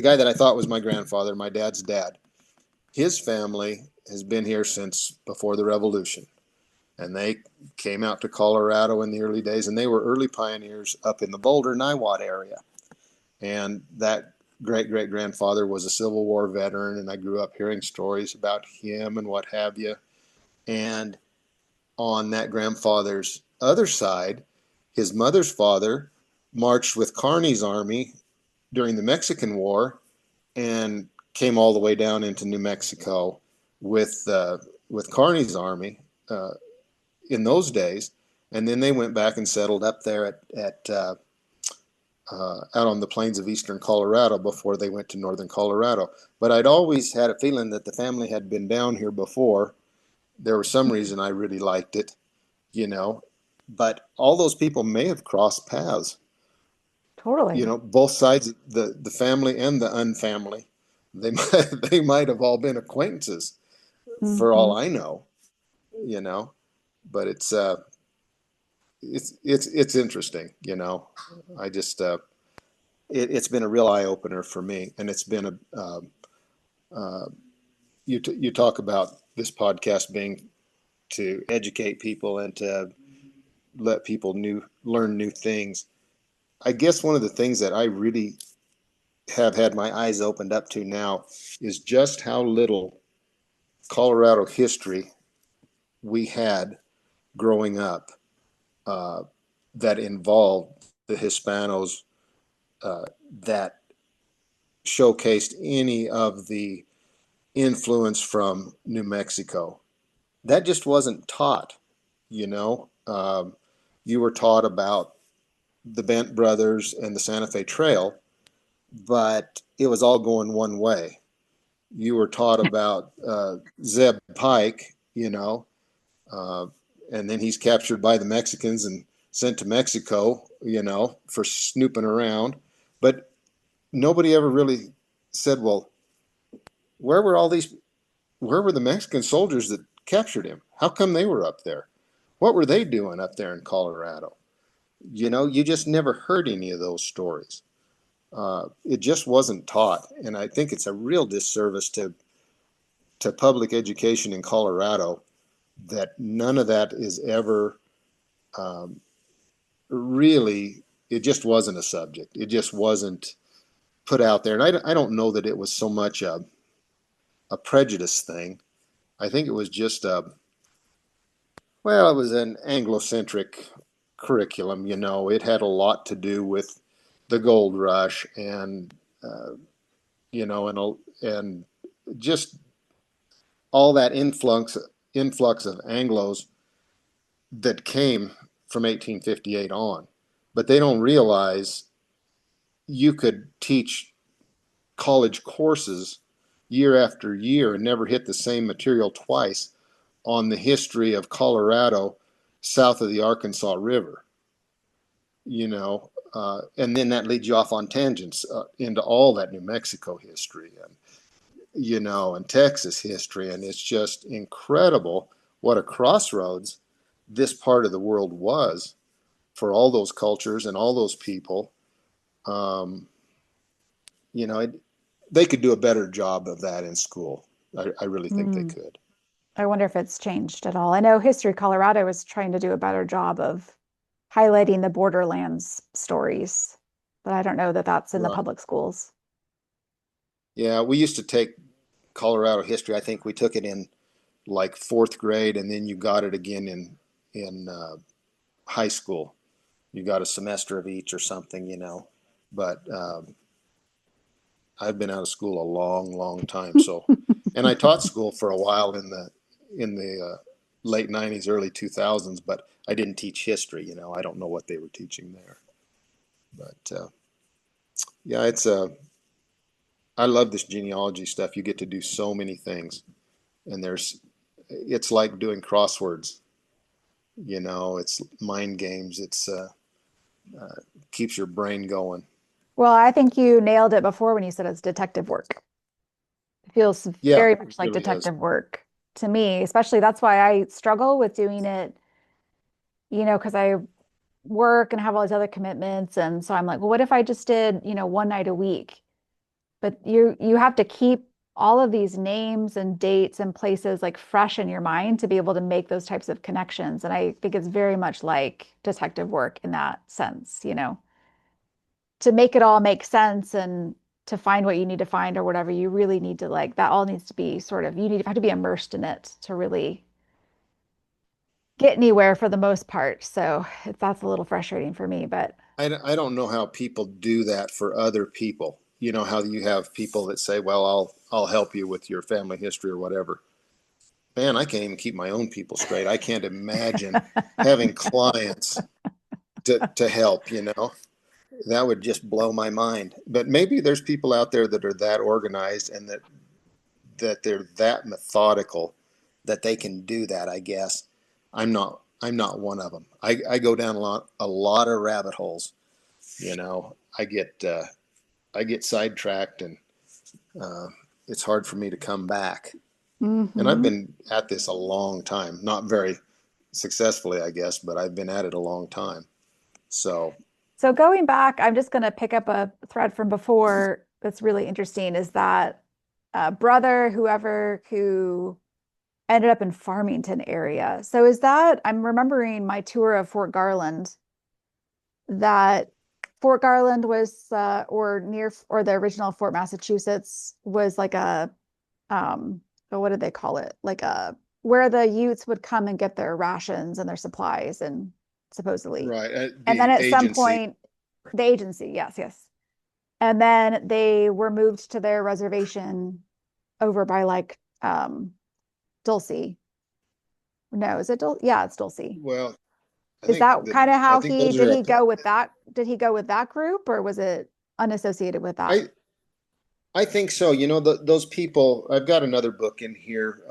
guy that I thought was my grandfather, my dad's dad, his family has been here since before the Revolution, and they came out to Colorado in the early days, and they were early pioneers up in the Boulder Niwot area. And that great great grandfather was a Civil War veteran, and I grew up hearing stories about him and what have you. And on that grandfather's other side, his mother's father marched with Kearny's army during the Mexican War and came all the way down into New Mexico with Kearny's army uh, in those days, and then they went back and settled up there out on the plains of eastern Colorado before they went to northern Colorado. But I'd always had a feeling that the family had been down here before. There was some reason I really liked it, you know. But all those people may have crossed paths, Totally. both sides, the family and the unfamily. They might, they might have all been acquaintances for Hmm. all I know, you know. But it's interesting, I just it's been a real eye opener for me, and it's been uh, you talk about this podcast being to educate people and to let people learn new things. I guess one of the things that I really have had my eyes opened up to now is just how little Colorado history we had growing up uh, that involved the Hispanos, that showcased any of the influence from New Mexico. That just wasn't taught, you know. You were taught about the Bent brothers and the Santa Fe Trail, but it was all going one way. You were taught about Zeb Pike, uh, and then he's captured by the Mexicans and sent to Mexico, for snooping around. But nobody ever really said, well, where were all these, where were the Mexican soldiers that captured him? How come they were up there? What were they doing up there in Colorado? You just never heard any of those stories. It just wasn't taught, and I think it's a real disservice to public education in Colorado that none of that is ever um, really. It just wasn't a subject. It just wasn't put out there, and I don't know that it was so much a prejudice thing. I think it was just well, it was an Anglo-centric curriculum. It had a lot to do with the gold rush and and just all that influx of Anglos that came from 1858 on. But they don't realize you could teach college courses year after year and never hit the same material twice on the history of Colorado south of the Arkansas River, and then that leads you off on tangents into all that New Mexico history and Texas history, and it's just incredible what a crossroads this part of the world was for all those cultures and all those people. Um, you know, they could do a better job of that in school. I really think they Mm. could. I wonder if it's changed at all. I know History Colorado is trying to do a better job of highlighting the borderlands stories, but I don't know that that's in the Right. public schools. Yeah, we used to take Colorado history. I think we took it in like fourth grade, and then you got it again in high school. You got a semester of each or something, you know. But I've been out of school a long, long time. So, and I taught school for a while in the late '90s, early 2000s, but I didn't teach history. You know, I don't know what they were teaching there. But yeah, I love this genealogy stuff. You get to do so many things, and it's like doing crosswords. You know, it's mind games. It's uh, keeps your brain going. Well, I think you nailed it before when you said it's detective work. It feels Yeah, very it much like really is. detective work to me, especially that's why I struggle with doing it, because I work and have all these other commitments. And so I'm like, well, what if I just did, one night a week? But you have to keep all of these names and dates and places like fresh in your mind to be able to make those types of connections. And I think it's very much like detective work in that sense, to make it all make sense and to find what you need to find or whatever, you really need to like that all needs to be sort of have to be immersed in it to really get anywhere for the most part. So that's a little frustrating for me, but I don't know how people do that for other people. You know how you have people that say, "Well, I'll help you with your family history or whatever." Man, I can't even keep my own people straight. I can't imagine having clients to help. You know, that would just blow my mind. But maybe there's people out there that are that organized and that they're that methodical that they can do that. I guess I'm not. I'm not one of them. I go down a lot of rabbit holes. You know, I get sidetracked, and uh, it's hard for me to come back. And I've hmm. been at this a long time, not very successfully, I guess, but I've been at it a long time. So, So going back, I'm just going to pick up a thread from before that's really interesting is that brother, whoever who ended up in Farmington area. So is that, I'm remembering my tour of Fort Garland, that Fort Garland was, or near, or the original Fort Massachusetts was like oh, what did they call it? Like where the Utes would come and get their rations and their supplies and supposedly. right, And then the at some agency, point, the agency, yes, yes. And then they were moved to their reservation over by like Dulce. No, is it Dulce? Yeah, it's Dulce. well, Is that kind of I how think those did are he go with that? Did he go with that group or was it unassociated with that? I think so. You know, those people. I've got another book in here.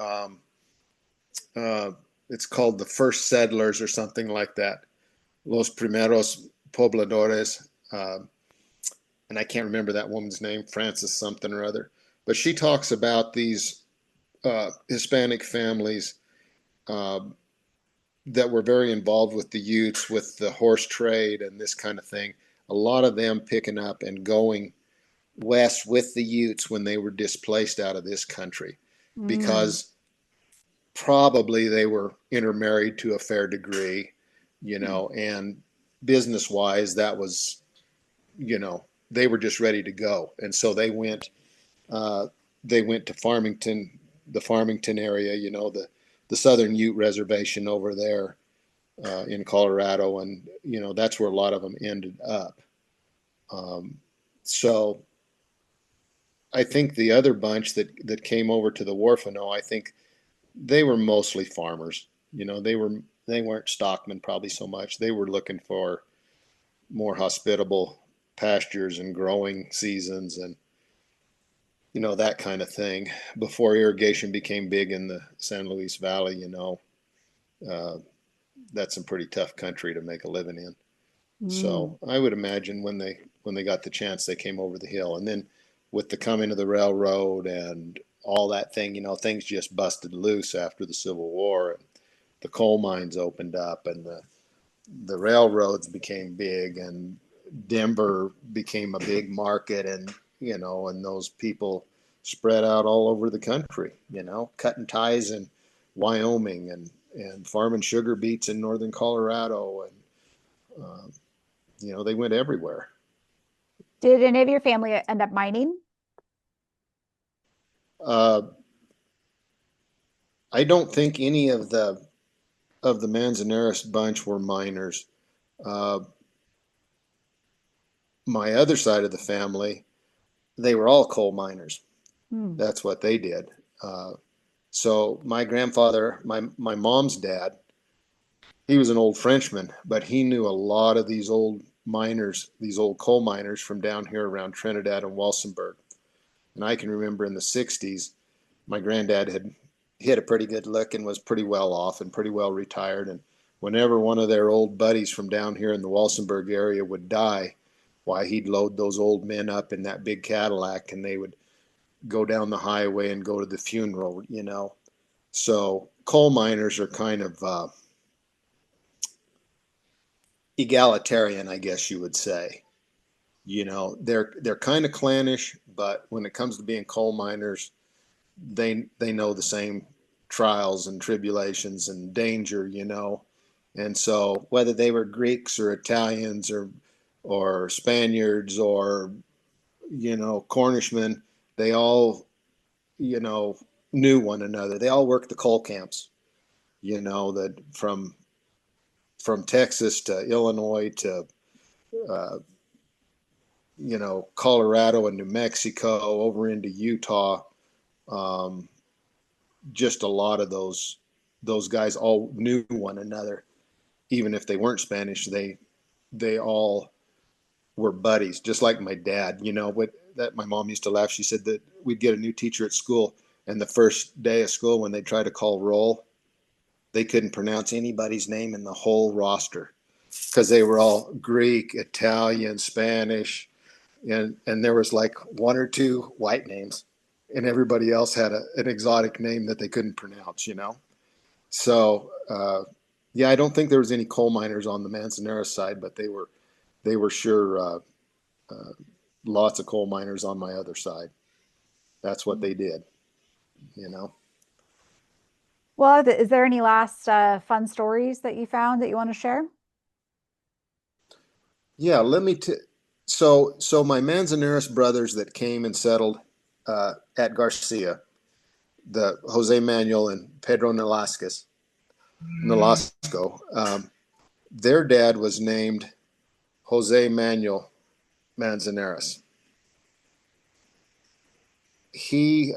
Uh, it's called The First Settlers or something like that. Los Primeros Pobladores. And I can't remember that woman's name, Frances something or other. But she talks about these Hispanic families uh, that were very involved with the Utes, with the horse trade and this kind of thing. A lot of them picking up and going west with the Utes when they were displaced out of this country Mm, because probably they were intermarried to a fair degree, you know, and business wise, that was, you know, they were just ready to go. And so uh, they went to Farmington, the Farmington area, you know, the Southern Ute Reservation over there in Colorado. And, you know, that's where a lot of them ended up. Um, so I think the other bunch that came over to the Huerfano, I think they were mostly farmers. You know, they weren't stockmen probably so much. They were looking for more hospitable pastures and growing seasons and you know that kind of thing. Before irrigation became big in the San Luis Valley, you know, uh, that's some pretty tough country to make a living in. mm. So I would imagine when they got the chance, they came over the hill, and then with the coming of the railroad and all that thing, things just busted loose after the Civil War. And the coal mines opened up, and the railroads became big, and Denver became a big market, and and those people spread out all over the country, cutting ties in Wyoming and farming sugar beets in northern Colorado, and they went everywhere. Did any of your family end up mining? Uh, I don't think any of the Manzanares bunch were miners. Uh, my other side of the family, they were all coal miners. Hmm. That's what they did. Uh, so my grandfather, my mom's dad, he was an old Frenchman, but he knew a lot of these old miners, these old coal miners from down here around Trinidad and Walsenburg. And I can remember in the 60s, my granddad had hit a pretty good lick and was pretty well off and pretty well retired. And whenever one of their old buddies from down here in the Walsenburg area would die, why, he'd load those old men up in that big Cadillac, and they would go down the highway and go to the funeral. So coal miners are kind of egalitarian, I guess you would say. They're kind of clannish, but when it comes to being coal miners, they know the same trials and tribulations and danger. And so whether they were Greeks or Italians or Spaniards or Cornishmen, they all knew one another. They all worked the coal camps. That from Texas to Illinois to uh, Colorado and New Mexico over into Utah. Um, just a lot of those guys all knew one another, even if they weren't Spanish. They all were buddies, just like my dad. What that my mom used to laugh. She said that we'd get a new teacher at school, and the first day of school, when they tried to call roll, they couldn't pronounce anybody's name in the whole roster because they were all Greek, Italian, Spanish, and there was like one or two white names, and everybody else had an exotic name that they couldn't pronounce. So yeah, I don't think there was any coal miners on the Manzanares side, but they were sure uh, lots of coal miners on my other side. That's what they did. Well, is there any last fun stories that you found that you want to share? Yeah, so my Manzanares brothers that came and settled at Garcia, the Jose Manuel and Pedro Nolasco, their dad was named Jose Manuel Manzanares. He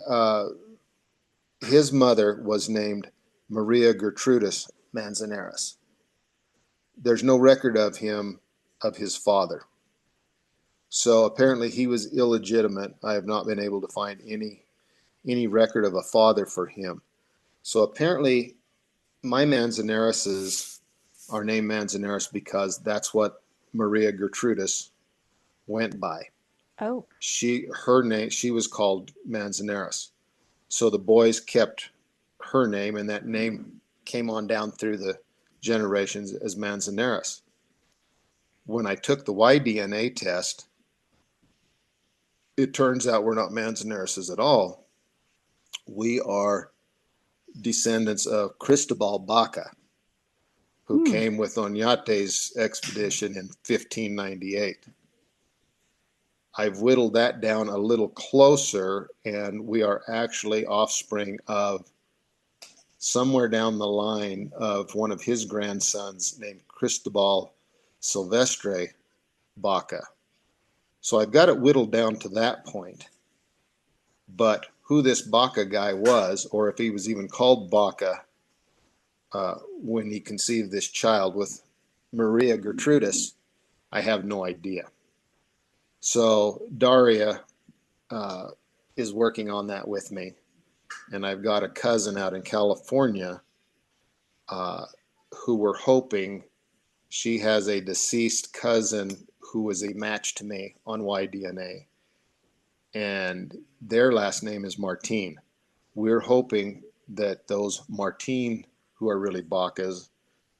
his mother was named Maria Gertrudis Manzanares. There's no record of his father. So apparently he was illegitimate. I have not been able to find any record of a father for him. So apparently my Manzanareses are named Manzanares because that's what Maria Gertrudis went by. Oh, She was called Manzanares. So the boys kept her name, and that name came on down through the generations as Manzanares. When I took the Y-DNA test, it turns out we're not Manzanares at all. We are descendants of Cristobal Baca, who hmm. came with Oñate's expedition in 1598. I've whittled that down a little closer, and we are actually offspring of somewhere down the line of one of his grandsons named Cristobal Silvestre Baca. So I've got it whittled down to that point. But who this Baca guy was, or if he was even called Baca when he conceived this child with Maria Gertrudis, I have no idea. So Daria is working on that with me. And I've got a cousin out in California who we're hoping, she has a deceased cousin who was a match to me on Y-DNA. And their last name is Martin. we're hoping that those Martin, who are really Bacas,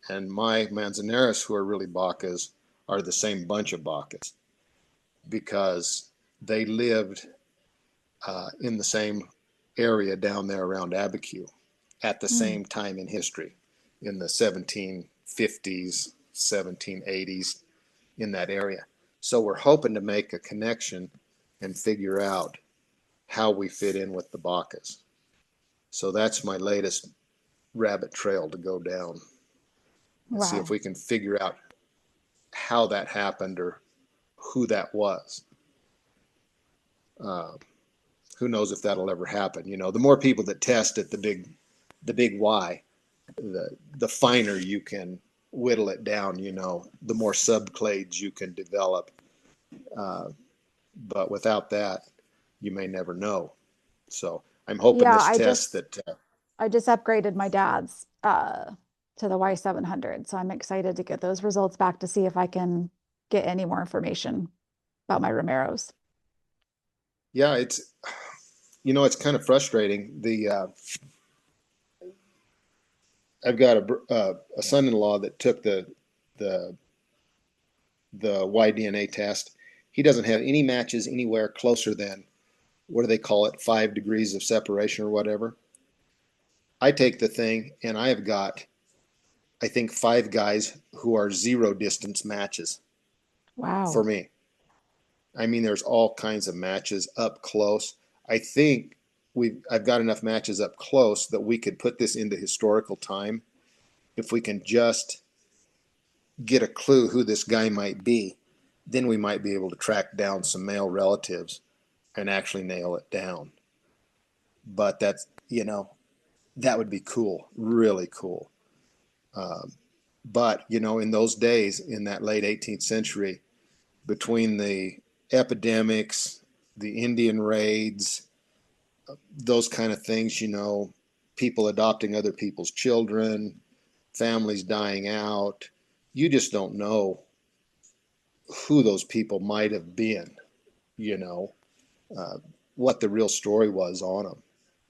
and my Manzanares, who are really Bacas, are the same bunch of Bacas because they lived in the same area down there around Abiquiu at the Mm. same time in history, in the 1750s, 1780s, in that area. So we're hoping to make a connection and figure out how we fit in with the Bacas. So that's my latest rabbit trail to go down and see if Wow. we can figure out how that happened or who that was. Uh, who knows if that'll ever happen? You know, the more people that test at the big Y, the finer you can whittle it down. You know, the more subclades you can develop. Uh, but without that, you may never know. So I'm hoping Yeah, this test that I just upgraded my dad's to the Y700. So I'm excited to get those results back to see if I can get any more information about my Romeros. yeah, it's kind of frustrating. I've got a son-in-law that took the the Y-DNA test. He doesn't have any matches anywhere closer than, what do they call it, 5 degrees of separation or whatever. I take the thing and I have got, I think, 5 guys who are zero distance matches for Wow. me. I mean, there's all kinds of matches up close. I think I've got enough matches up close that we could put this into historical time if we can just get a clue who this guy might be. Then we might be able to track down some male relatives and actually nail it down. But that's, that would be cool, really cool. Um, but, in those days, in that late 18th century, between the epidemics, the Indian raids, those kind of things, people adopting other people's children, families dying out, you just don't know who those people might have been, you know, uh, what the real story was on them.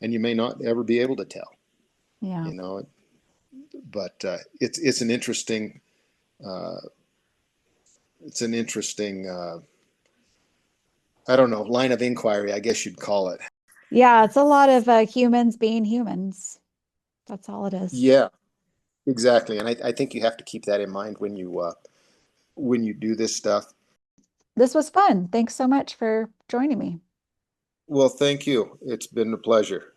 And you may not ever be able to tell, Yeah. you know, but it's an interesting, uh, it's an interesting, I don't know, line of inquiry, I guess you'd call it. Yeah, it's a lot of humans being humans. That's all it is. Yeah, exactly. And I think you have to keep that in mind when you do this stuff. This was fun. Thanks so much for joining me. Well, thank you. It's been a pleasure.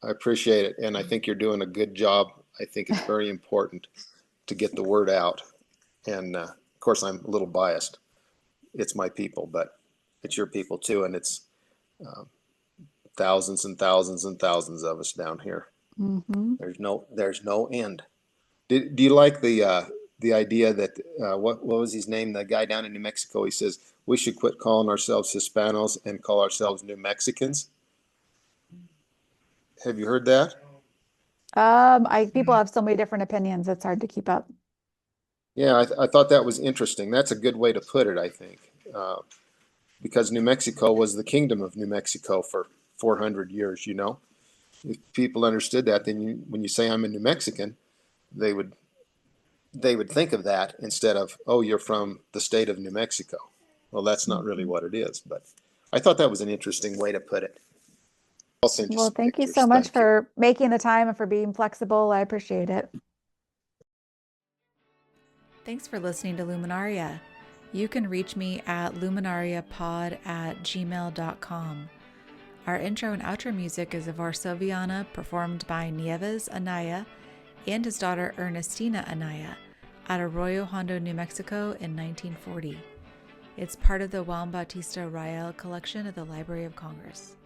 I appreciate it. And I think you're doing a good job. I think it's very important to get the word out. And of course, I'm a little biased. It's my people, but it's your people too. And it's uh, thousands and thousands and thousands of us down here. Hmm. There's no end. Do you like the idea that what was his name? The guy down in New Mexico. He says we should quit calling ourselves Hispanos and call ourselves New Mexicans. Have you heard that? People have so many different opinions, it's hard to keep up. Yeah, I thought that was interesting. That's a good way to put it, I think, uh, because New Mexico was the kingdom of New Mexico for 400 years. If people understood that, then when you say I'm a New Mexican, they would they would think of that instead of, oh, you're from the state of New Mexico. Well, that's not really Mhm. what it is, but I thought that was an interesting way to put it. I'll send you Well, some thank you so pictures. much Thank you. for making the time and for being flexible. I appreciate it. Thanks for listening to Luminaria. You can reach me at luminariapod@gmail.com. Our intro and outro music is of Varsoviana, performed by Nieves Anaya and his daughter Ernestina Anaya at Arroyo Hondo, New Mexico in 1940. It's part of the Juan Bautista Rael collection at the Library of Congress.